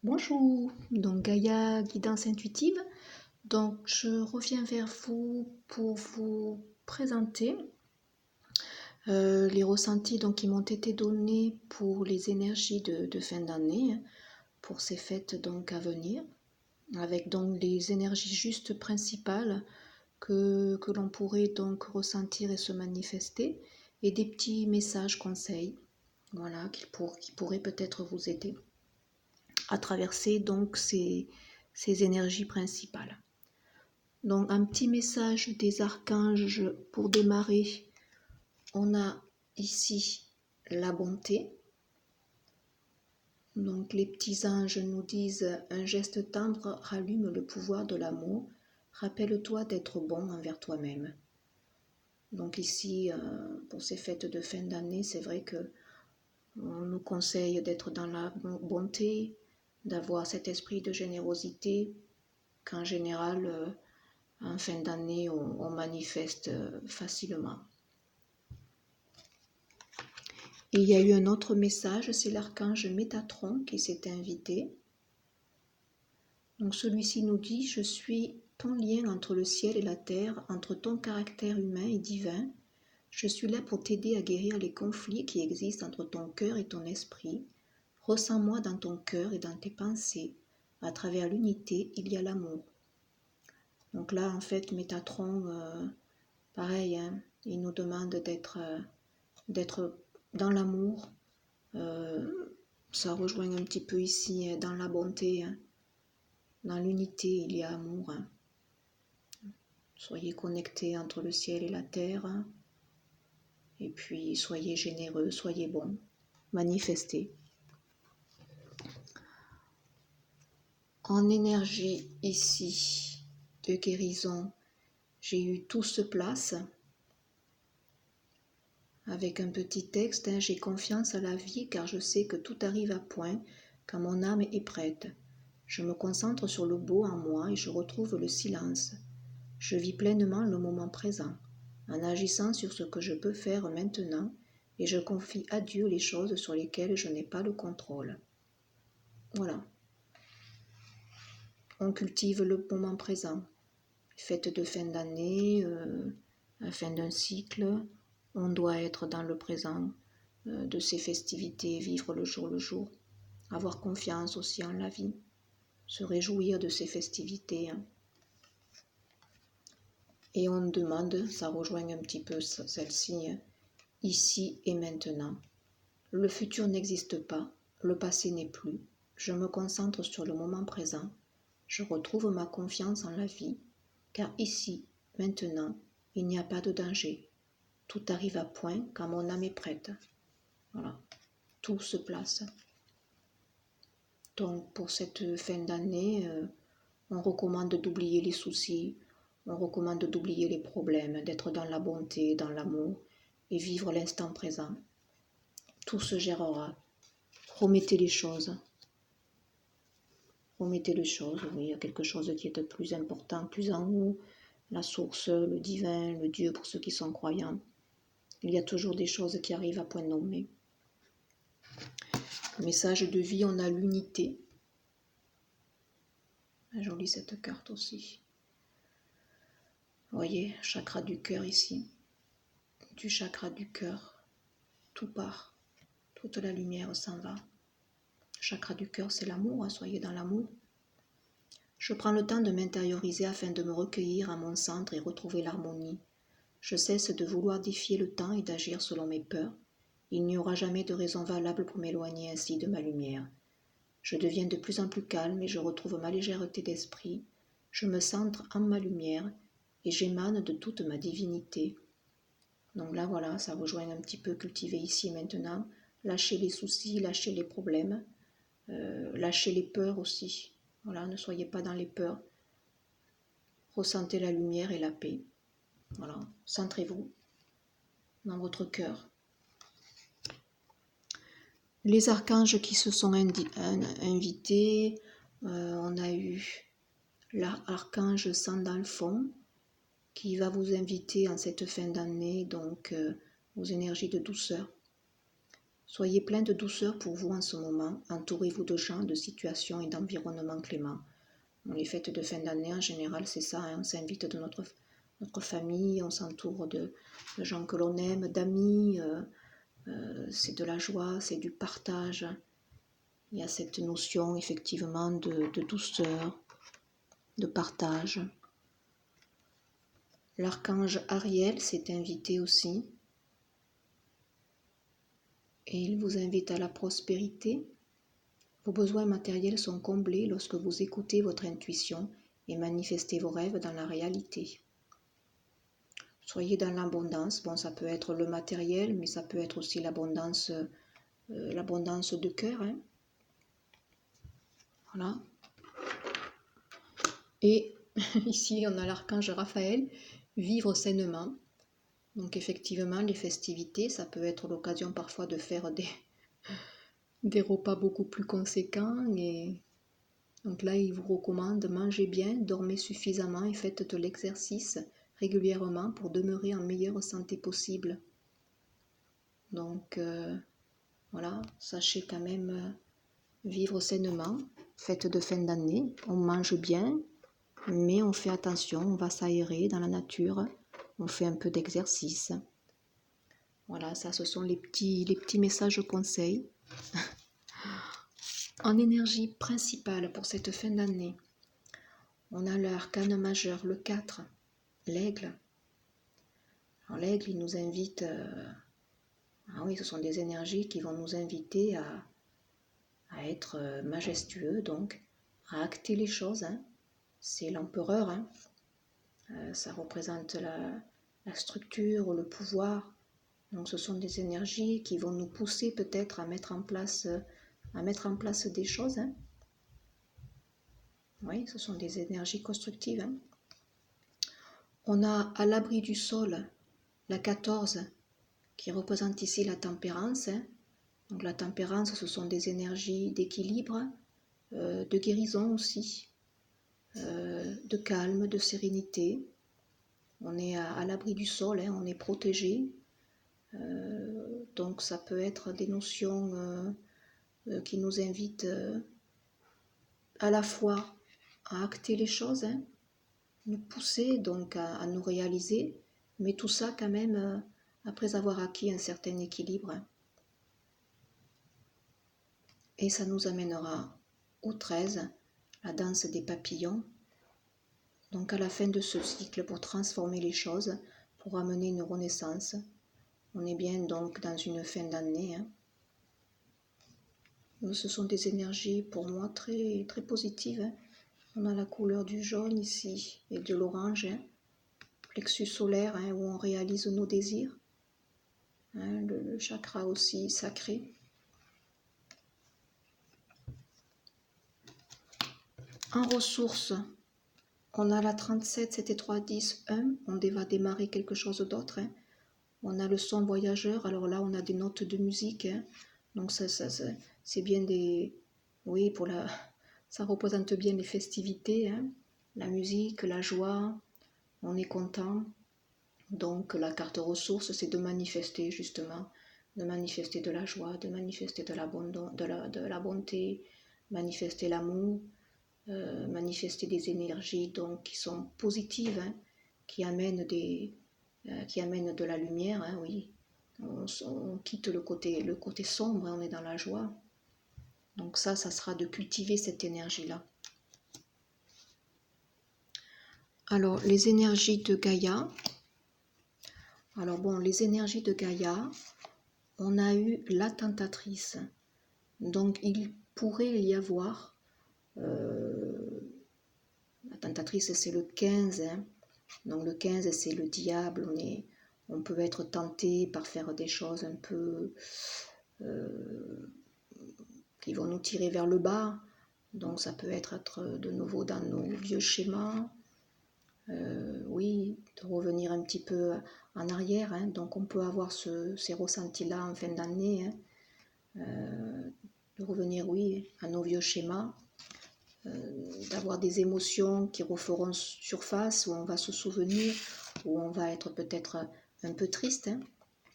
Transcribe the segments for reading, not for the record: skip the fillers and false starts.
Bonjour, donc Gaïa Guidance Intuitive. Donc je reviens vers vous pour vous présenter les ressentis qui m'ont été donnés pour les énergies de fin d'année, pour ces fêtes à venir, avec donc les énergies justes principales que l'on pourrait donc ressentir et se manifester, et des petits messages conseils, voilà, qui pourraient peut-être vous aider à traverser ces énergies principales. Donc un petit message des archanges pour démarrer. On a ici la bonté. Donc les petits anges nous disent: un geste tendre rallume le pouvoir de l'amour. Rappelle-toi d'être bon envers toi-même. Donc ici, pour ces fêtes de fin d'année, c'est vrai que on nous conseille d'être dans la bonté, d'avoir cet esprit de générosité qu'en général, en fin d'année, on manifeste facilement. Et il y a eu un autre message, c'est l'archange Métatron qui s'est invité. Donc celui-ci nous dit: je suis ton lien entre le ciel et la terre, entre ton caractère humain et divin. Je suis là pour t'aider à guérir les conflits qui existent entre ton cœur et ton esprit. Ressens-moi dans ton cœur et dans tes pensées. À travers l'unité, il y a l'amour. Donc là, en fait, Métatron, pareil, hein, il nous demande d'être dans l'amour. Ça rejoint un petit peu ici, dans la bonté, hein. Dans l'unité, il y a amour. Hein. Soyez connectés entre le ciel et la terre. Hein. Et puis, soyez généreux, soyez bons. Manifestez. En énergie, ici, de guérison, j'ai eu tout se place. Avec un petit texte, hein, j'ai confiance à la vie car je sais que tout arrive à point quand mon âme est prête. Je me concentre sur le beau en moi et je retrouve le silence. Je vis pleinement le moment présent, en agissant sur ce que je peux faire maintenant, et je confie à Dieu les choses sur lesquelles je n'ai pas le contrôle. Voilà. On cultive le moment présent. Fête de fin d'année, la fin d'un cycle, on doit être dans le présent de ces festivités, vivre le jour, avoir confiance aussi en la vie, se réjouir de ces festivités. Hein. Et on demande, ça rejoint un petit peu celle-ci, hein, ici et maintenant. Le futur n'existe pas, le passé n'est plus. Je me concentre sur le moment présent. Je retrouve ma confiance en la vie, car ici, maintenant, il n'y a pas de danger. Tout arrive à point quand mon âme est prête. Voilà, tout se place. Donc pour cette fin d'année, on recommande d'oublier les soucis, on recommande d'oublier les problèmes, d'être dans la bonté, dans l'amour et vivre l'instant présent. Tout se gérera. Remettez les choses. Remettez les choses, oui, il y a quelque chose qui est de plus important, plus en haut, la source, le divin, le Dieu pour ceux qui sont croyants. Il y a toujours des choses qui arrivent à point nommé. Message de vie, on a l'unité. Jolie cette carte aussi. Vous voyez, chakra du cœur ici. Du chakra du cœur, tout part. Toute la lumière s'en va. Chakra du cœur, c'est l'amour, hein, soyez dans l'amour. Je prends le temps de m'intérioriser afin de me recueillir à mon centre et retrouver l'harmonie. Je cesse de vouloir défier le temps et d'agir selon mes peurs. Il n'y aura jamais de raison valable pour m'éloigner ainsi de ma lumière. Je deviens de plus en plus calme et je retrouve ma légèreté d'esprit. Je me centre en ma lumière et j'émane de toute ma divinité. Donc là, voilà, ça rejoint un petit peu cultiver ici et maintenant. Lâcher les soucis, lâcher les problèmes, lâcher les peurs aussi. Voilà, ne soyez pas dans les peurs. Ressentez la lumière et la paix. Voilà, centrez-vous dans votre cœur. Les archanges qui se sont invités, on a eu l'archange Sandalphon qui va vous inviter en cette fin d'année donc aux énergies de douceur. Soyez plein de douceur pour vous en ce moment. Entourez-vous de gens, de situations et d'environnements cléments. Bon, les fêtes de fin d'année, en général, c'est ça. On s'invite de notre famille, on s'entoure de gens que l'on aime, d'amis. C'est de la joie, c'est du partage. Il y a cette notion, effectivement, de douceur, de partage. L'archange Ariel s'est invité aussi. Et il vous invite à la prospérité. Vos besoins matériels sont comblés lorsque vous écoutez votre intuition et manifestez vos rêves dans la réalité. Soyez dans l'abondance. Bon, ça peut être le matériel, mais ça peut être aussi l'abondance de cœur. Hein. Voilà. Et ici, on a l'archange Raphaël, vivre sainement. Donc effectivement, les festivités, ça peut être l'occasion parfois de faire des repas beaucoup plus conséquents. Et donc là, il vous recommande mangez bien, dormez suffisamment et faites de l'exercice régulièrement pour demeurer en meilleure santé possible. Donc voilà, sachez quand même vivre sainement, fête de fin d'année, on mange bien, mais on fait attention, on va s'aérer dans la nature, on fait un peu d'exercice. Voilà, ça ce sont les petits messages conseils. En énergie principale pour cette fin d'année, on a l'arcane majeur, le 4, l'aigle. Alors l'aigle, il nous invite, ah oui, ce sont des énergies qui vont nous inviter à être majestueux, donc à acter les choses. Hein. C'est l'empereur, hein. Ça représente la structure, le pouvoir. Donc ce sont des énergies qui vont nous pousser peut-être à mettre en place des choses. Hein. Oui, ce sont des énergies constructives. Hein. On a à l'abri du sol la 14 qui représente ici la tempérance. Hein. Donc la tempérance, ce sont des énergies d'équilibre, de guérison aussi, de calme, de sérénité. On est à l'abri du sol, hein, on est protégé. Donc ça peut être des notions qui nous invitent à la fois à acter les choses, hein, nous pousser donc à nous réaliser, mais tout ça quand même après avoir acquis un certain équilibre. Hein. Et ça nous amènera au 13, la danse des papillons. Donc à la fin de ce cycle, pour transformer les choses, pour amener une renaissance, on est bien donc dans une fin d'année. Hein. Ce sont des énergies pour moi très, très positives. Hein. On a la couleur du jaune ici et de l'orange, hein. Plexus solaire, hein, où on réalise nos désirs. Hein, le chakra aussi sacré. En ressources, on a la 37, c'était 3, 10, 1. On va démarrer quelque chose d'autre. Hein. On a le son voyageur. Alors là, on a des notes de musique. Hein. Donc ça, c'est bien des... Oui, ça représente bien les festivités. Hein. La musique, la joie. On est content. Donc la carte ressources, c'est de manifester justement. De manifester de la joie, de manifester de la bonté, manifester l'amour. Manifester des énergies donc qui sont positives, hein, qui amènent de la lumière, hein, oui. On quitte le côté sombre, hein, on est dans la joie. Donc ça sera de cultiver cette énergie-là. Alors les énergies de Gaïa. Alors bon, les énergies de Gaïa, on a eu la tentatrice. Donc il pourrait y avoir la tentatrice, c'est le 15. Hein. Donc le 15, c'est le diable. On peut être tenté par faire des choses un peu qui vont nous tirer vers le bas. Donc ça peut être de nouveau dans nos vieux schémas. Oui, de revenir un petit peu en arrière. Hein. Donc on peut avoir ces ressentis-là en fin d'année. Hein. De revenir, oui, à nos vieux schémas. D'avoir des émotions qui referont surface, où on va se souvenir, où on va être peut-être un peu triste. Hein.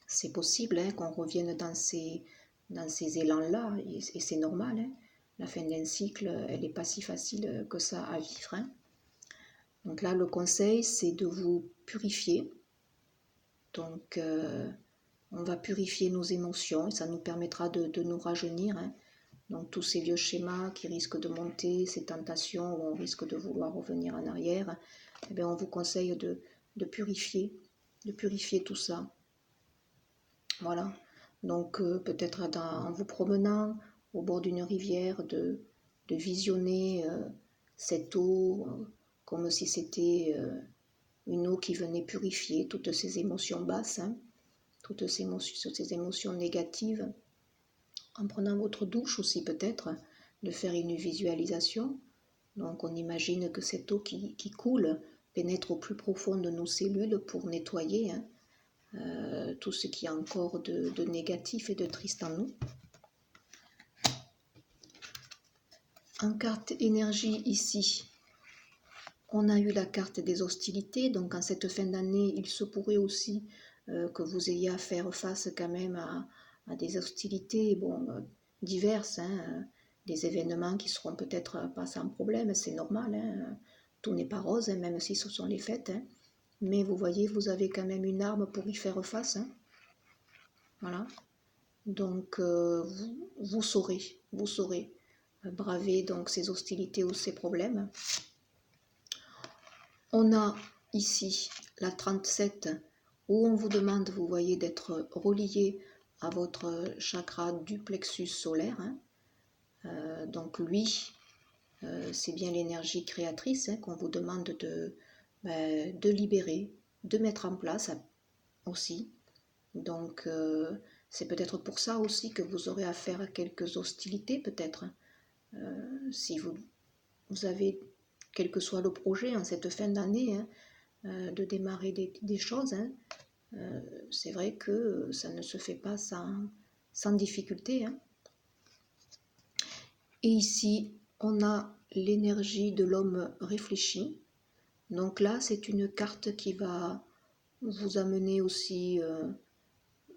C'est possible, hein, qu'on revienne dans ces dans ces élans-là, et c'est normal, hein. La fin d'un cycle, elle n'est pas si facile que ça à vivre, hein. Donc là, le conseil, c'est de vous purifier. Donc, on va purifier nos émotions et ça nous permettra de nous rajeunir, hein. Donc, tous ces vieux schémas qui risquent de monter, ces tentations où on risque de vouloir revenir en arrière, eh bien, on vous conseille de purifier tout ça. Voilà. Donc, peut-être en vous promenant au bord d'une rivière, de visionner cette eau comme si c'était une eau qui venait purifier toutes ces émotions basses, hein, toutes ces émotions négatives. En prenant votre douche aussi peut-être, de faire une visualisation. Donc on imagine que cette eau qui coule pénètre au plus profond de nos cellules pour nettoyer, hein, tout ce qui est encore de négatif et de triste en nous. En carte énergie ici, on a eu la carte des hostilités, donc en cette fin d'année, il se pourrait aussi que vous ayez à faire face quand même à des hostilités diverses, hein, des événements qui seront peut-être pas sans problème, c'est normal, hein, tout n'est pas rose, hein, même si ce sont les fêtes, hein, mais vous voyez, vous avez quand même une arme pour y faire face, hein, voilà, donc vous saurez braver donc ces hostilités ou ces problèmes. On a ici la 37 où on vous demande, vous voyez, d'être relié à votre chakra du plexus solaire, hein. Donc lui, c'est bien l'énergie créatrice, hein, qu'on vous demande de libérer, de mettre en place aussi. Donc c'est peut-être pour ça aussi que vous aurez affaire à quelques hostilités peut-être. Si vous avez, quel que soit le projet en cette fin d'année, hein, de démarrer des choses, hein, c'est vrai que ça ne se fait pas sans difficulté, hein. Et ici, on a l'énergie de l'homme réfléchi. Donc là, c'est une carte qui va vous amener aussi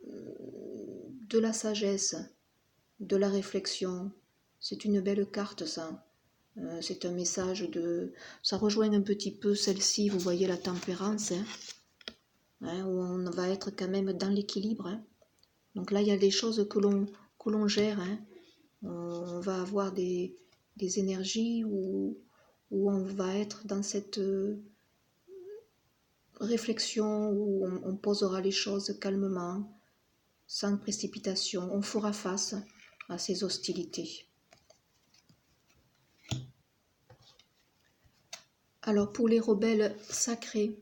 de la sagesse, de la réflexion. C'est une belle carte, ça. C'est un message de... Ça rejoint un petit peu celle-ci, vous voyez la tempérance, hein, où on va être quand même dans l'équilibre, hein. Donc là, il y a des choses que l'on gère, hein. On va avoir des énergies où on va être dans cette réflexion, où on posera les choses calmement, sans précipitation. On fera face à ces hostilités. Alors pour les rebelles sacrés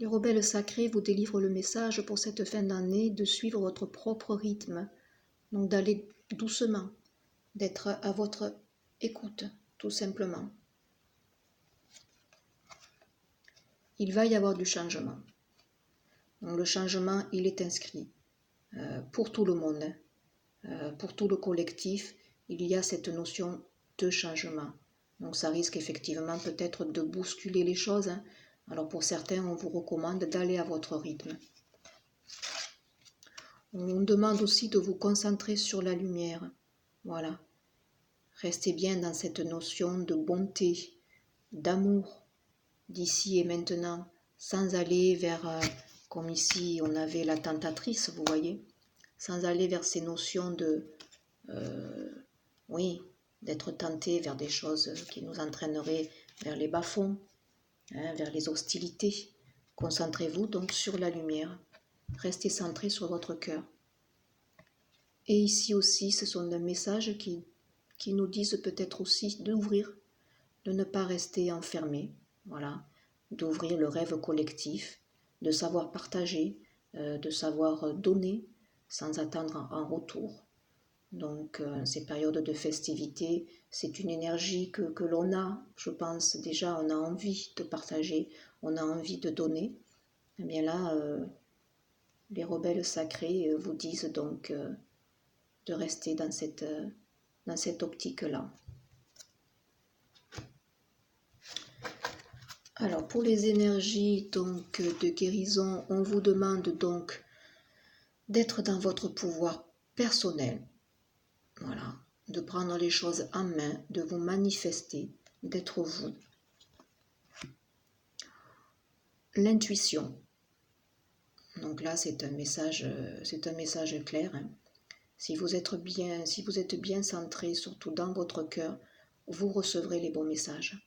vous délivrent le message pour cette fin d'année de suivre votre propre rythme, donc d'aller doucement, d'être à votre écoute, tout simplement. Il va y avoir du changement. Donc le changement, il est inscrit pour tout le monde, pour tout le collectif. Il y a cette notion de changement. Donc ça risque effectivement peut-être de bousculer les choses, hein. Alors pour certains, on vous recommande d'aller à votre rythme. On demande aussi de vous concentrer sur la lumière. Voilà. Restez bien dans cette notion de bonté, d'amour, d'ici et maintenant, sans aller vers, comme ici on avait la tentatrice, vous voyez, sans aller vers ces notions oui, d'être tenté vers des choses qui nous entraîneraient vers les bas-fonds, hein, vers les hostilités. Concentrez-vous donc sur la lumière. Restez centré sur votre cœur. Et ici aussi, ce sont des messages qui nous disent peut-être aussi d'ouvrir, de ne pas rester enfermé, voilà, d'ouvrir le rêve collectif, de savoir partager, de savoir donner sans attendre un retour. Donc ces périodes de festivité, c'est une énergie que l'on a, je pense déjà, on a envie de partager, on a envie de donner. Et bien là, les rebelles sacrés vous disent donc de rester dans cette optique-là. Alors pour les énergies de guérison, on vous demande donc d'être dans votre pouvoir personnel. Voilà, de prendre les choses en main, de vous manifester, d'être vous. L'intuition. Donc là, c'est un message clair. Hein. Si vous êtes bien centré, surtout dans votre cœur, vous recevrez les bons messages.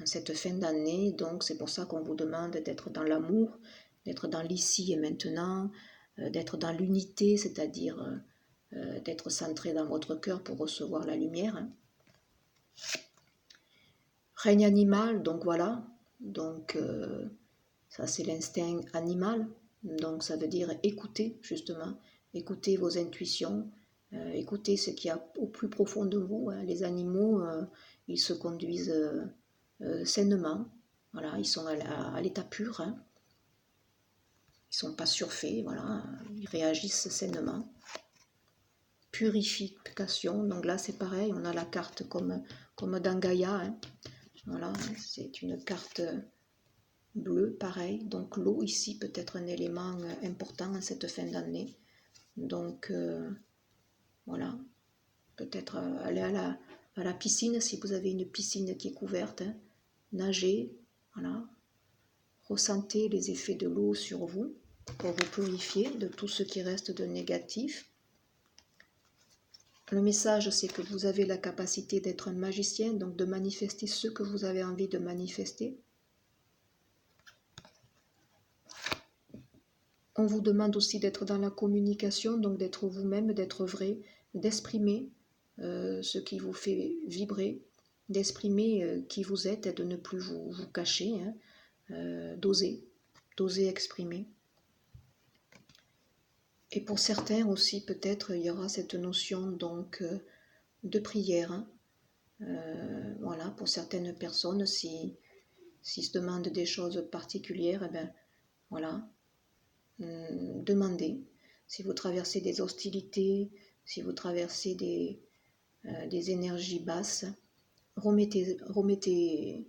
En cette fin d'année, donc c'est pour ça qu'on vous demande d'être dans l'amour, d'être dans l'ici et maintenant, d'être dans l'unité, c'est-à-dire d'être centré dans votre cœur pour recevoir la lumière. Hein. Règne animal, donc voilà, donc ça c'est l'instinct animal, donc ça veut dire écouter justement, écouter vos intuitions, écouter ce qu'il y a au plus profond de vous. Hein. Les animaux, ils se conduisent sainement, voilà, ils sont à l'état pur, hein. Ils ne sont pas surfaits, voilà, ils réagissent sainement. Purification, donc là c'est pareil, on a la carte comme dans Gaïa, hein. Voilà, c'est une carte bleue, pareil, donc l'eau ici peut être un élément important en cette fin d'année, donc voilà, peut-être aller à la piscine si vous avez une piscine qui est couverte, hein. Nager, voilà, ressentez les effets de l'eau sur vous pour vous purifier de tout ce qui reste de négatif. Le message, c'est que vous avez la capacité d'être un magicien, donc de manifester ce que vous avez envie de manifester. On vous demande aussi d'être dans la communication, donc d'être vous-même, d'être vrai, d'exprimer ce qui vous fait vibrer, d'exprimer qui vous êtes et de ne plus vous cacher, hein, d'oser exprimer. Et pour certains aussi, peut-être, il y aura cette notion donc de prière. Hein. Voilà, pour certaines personnes, s'ils se demandent des choses particulières, eh ben, voilà, demandez. Si vous traversez des hostilités, si vous traversez des énergies basses, remettez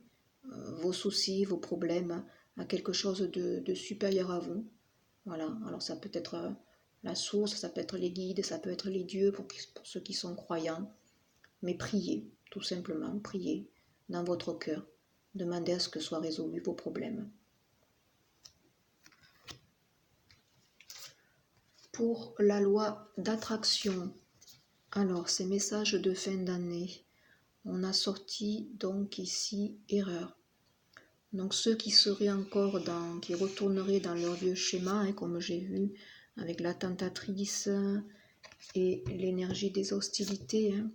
vos soucis, vos problèmes à quelque chose de supérieur à vous. Voilà, alors ça peut être la source, ça peut être les guides, ça peut être les dieux pour ceux qui sont croyants. Mais priez, tout simplement, priez dans votre cœur. Demandez à ce que soient résolus vos problèmes. Pour la loi d'attraction, alors ces messages de fin d'année, on a sorti donc ici erreur. Donc ceux qui seraient encore qui retourneraient dans leur vieux schéma, hein, comme j'ai vu avec la tentatrice et l'énergie des hostilités, hein.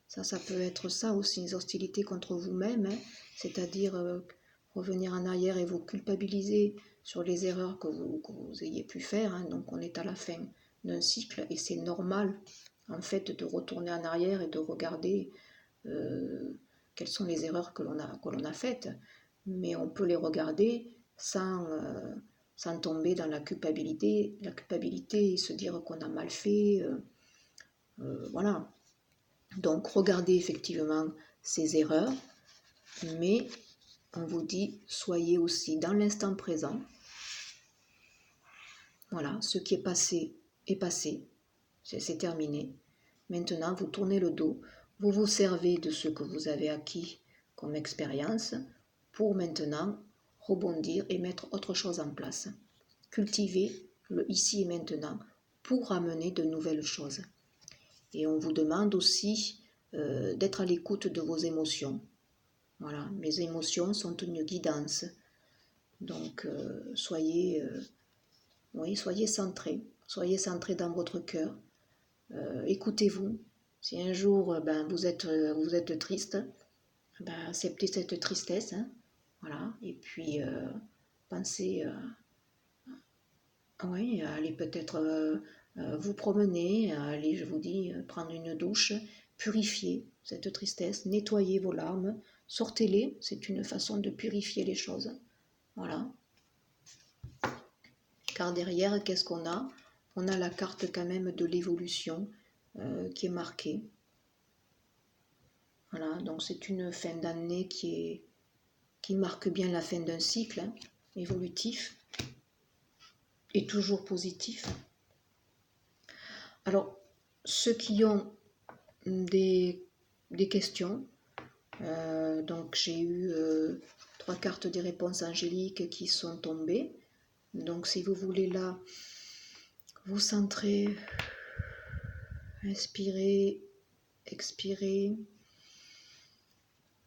Ça peut être ça aussi, les hostilités contre vous-même, hein, c'est-à-dire revenir en arrière et vous culpabiliser sur les erreurs que vous ayez pu faire. Hein. Donc on est à la fin d'un cycle et c'est normal en fait de retourner en arrière et de regarder quelles sont les erreurs que l'on a faites. Mais on peut les regarder sans tomber dans la culpabilité et se dire qu'on a mal fait. Voilà. Donc regardez effectivement ces erreurs, mais on vous dit soyez aussi dans l'instant présent. Voilà, ce qui est passé, c'est terminé. Maintenant, vous tournez le dos, vous vous servez de ce que vous avez acquis comme expérience pour maintenant rebondir et mettre autre chose en place. Cultivez le ici et maintenant pour amener de nouvelles choses. Et on vous demande aussi d'être à l'écoute de vos émotions. Voilà, mes émotions sont une guidance. Donc soyez centrés. Soyez centrés dans votre cœur. Écoutez-vous. Si un jour vous êtes triste, acceptez cette tristesse. Hein, voilà. Et puis pensez allez peut-être vous promener, allez, je vous dis, prendre une douche, purifier cette tristesse, nettoyer vos larmes, sortez-les, c'est une façon de purifier les choses. Voilà. Car derrière, qu'est-ce qu'on a? On a la carte quand même de l'évolution qui est marquée. Voilà, donc c'est une fin d'année qui marque bien la fin d'un cycle hein, évolutif et toujours positif. Alors, ceux qui ont des questions, donc j'ai eu 3 cartes des réponses angéliques qui sont tombées. Donc si vous voulez là, vous centrer, inspirer, expirer.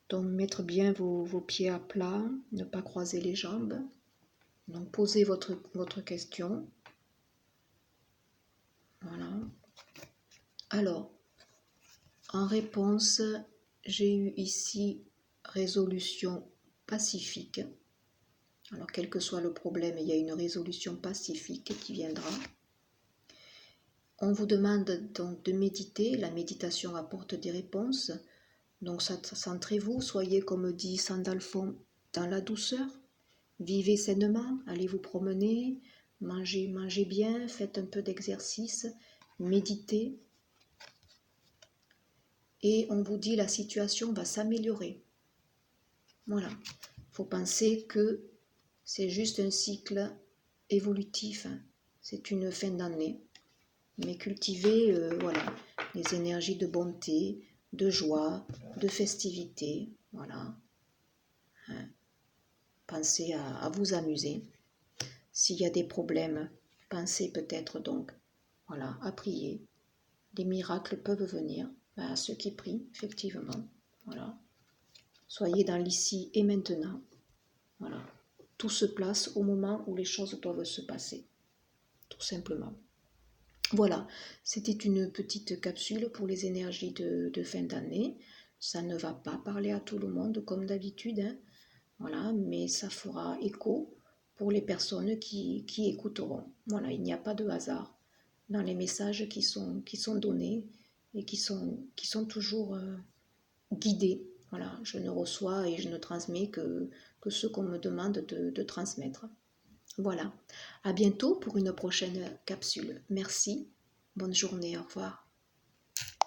Donc mettre bien vos pieds à plat, ne pas croiser les jambes. Donc posez votre question. Voilà. Alors, en réponse, j'ai eu ici résolution pacifique. Alors, quel que soit le problème, il y a une résolution pacifique qui viendra. On vous demande donc de méditer. La méditation apporte des réponses. Donc, centrez-vous, soyez, comme dit Sandalphon, dans la douceur. Vivez sainement, allez vous promener, mangez bien, faites un peu d'exercice, méditez. Et on vous dit la situation va s'améliorer. Voilà. Il faut penser que c'est juste un cycle évolutif. C'est une fin d'année. Mais cultivez voilà, les énergies de bonté, de joie, de festivité. Voilà. Pensez à vous amuser. S'il y a des problèmes, pensez peut-être donc voilà, à prier. Des miracles peuvent venir à ceux qui prient, effectivement. Voilà. Soyez dans l'ici et maintenant. Voilà. Tout se place au moment où les choses doivent se passer. Tout simplement. Voilà, c'était une petite capsule pour les énergies de fin d'année. Ça ne va pas parler à tout le monde comme d'habitude, hein. Voilà, mais ça fera écho pour les personnes qui écouteront. Voilà, il n'y a pas de hasard dans les messages qui sont donnés et qui sont toujours guidés. Voilà, je ne reçois et je ne transmets que ce qu'on me demande de transmettre. Voilà, à bientôt pour une prochaine capsule. Merci, bonne journée, au revoir.